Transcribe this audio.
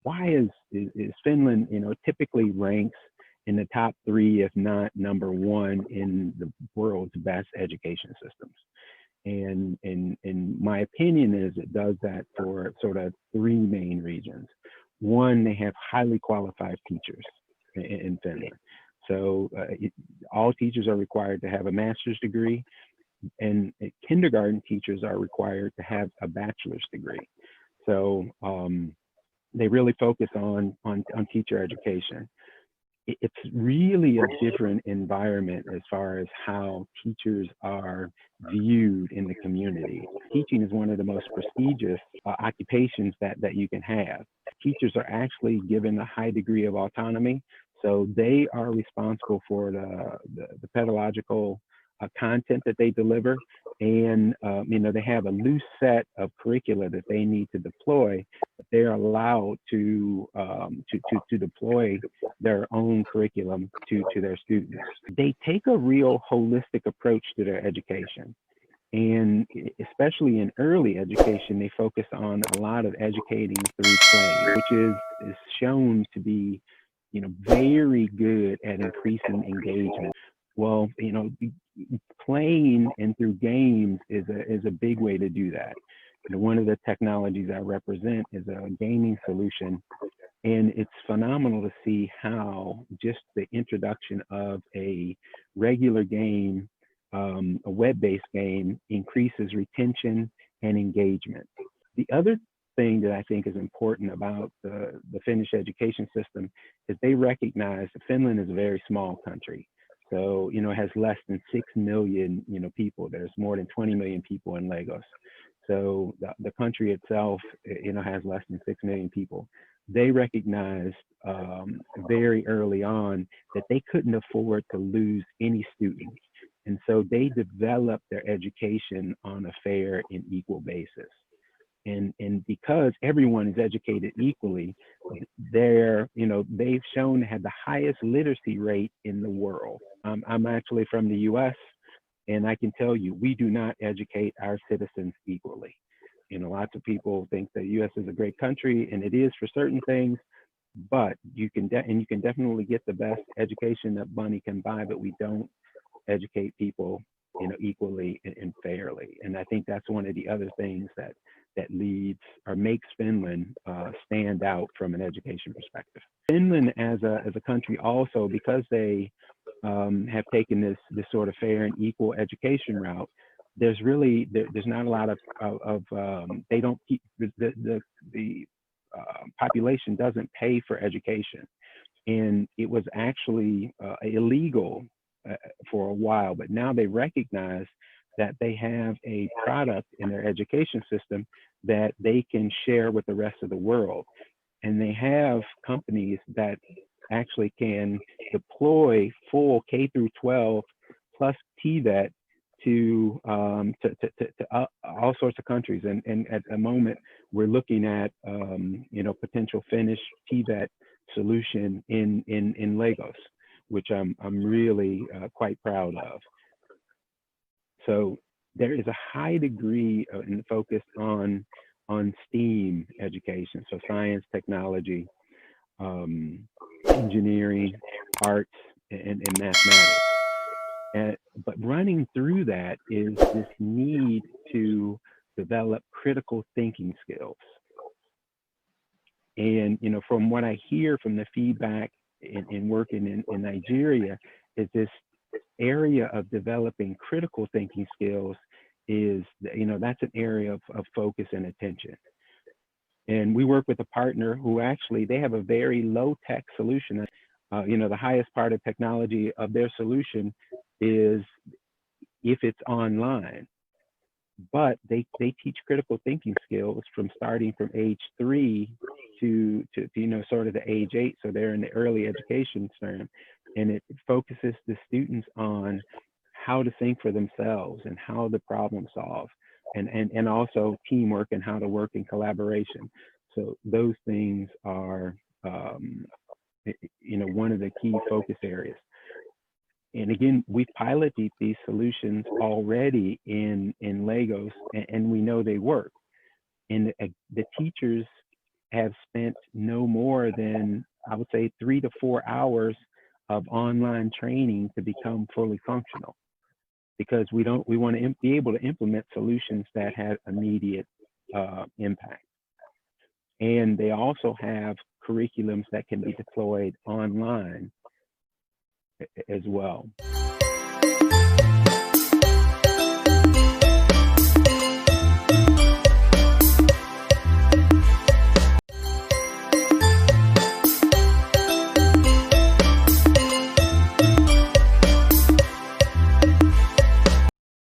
why is Finland, typically ranks in the top three, if not number one, in the world's best education systems. And my opinion is it does that for sort of three main reasons. One, they have highly qualified teachers in Finland. So all teachers are required to have a master's degree, and kindergarten teachers are required to have a bachelor's degree. So they really focus on teacher education. It's really a different environment as far as how teachers are viewed in the community. Teaching is one of the most prestigious occupations that you can have. Teachers are actually given a high degree of autonomy, so they are responsible for the pedagogical content that they deliver, and they have a loose set of curricula that they need to deploy, but they're allowed to deploy their own curriculum to their students. They take a real holistic approach to their education. And especially in early education, they focus on a lot of educating through play, which is shown to be, very good at increasing engagement. Well, playing and through games is a big way to do that. One of the technologies I represent is a gaming solution, and it's phenomenal to see how just the introduction of a regular game, a web-based game, increases retention and engagement. The other thing that I think is important about the Finnish education system is they recognize that Finland is a very small country. So, it has less than 6 million, people. There's more than 20 million people in Lagos. So the country itself, has less than 6 million people. They recognized very early on that they couldn't afford to lose any students. And so they developed their education on a fair and equal basis. And because everyone is educated equally, they've shown to have the highest literacy rate in the world. I'm actually from the US, and I can tell you, we do not educate our citizens equally. Lots of people think the US is a great country, and it is for certain things, but you can definitely get the best education that money can buy, but we don't educate people, equally and fairly. And I think that's one of the other things that leads or makes Finland stand out from an education perspective. Finland as a country also, because they have taken this sort of fair and equal education route, there's not a lot of they don't keep the population doesn't pay for education, and it was actually illegal for a while, but now they recognize that they have a product in their education system that they can share with the rest of the world. And they have companies that actually can deploy full K through 12 plus TVET to all sorts of countries. And at the moment, we're looking at potential Finnish TVET solution in Lagos, which I'm really quite proud of. So there is a high degree and focus on STEAM education, so science, technology, engineering, arts, and mathematics. But running through that is this need to develop critical thinking skills. And from what I hear from the feedback in working in Nigeria, is this area of developing critical thinking skills is, that's an area of focus and attention. And we work with a partner who actually, they have a very low tech solution. The highest part of technology of their solution is if it's online, but they teach critical thinking skills from starting from age 3 to sort of the age 8. So they're in the early education term, and it focuses the students on how to think for themselves and how to problem solve, and also teamwork and how to work in collaboration. So those things are, one of the key focus areas. And again, we piloted these solutions already in Lagos, and we know they work. And the teachers have spent no more than, I would say, 3 to 4 hours of online training to become fully functional, because we want to be able to implement solutions that have immediate impact. And they also have curriculums that can be deployed online as well.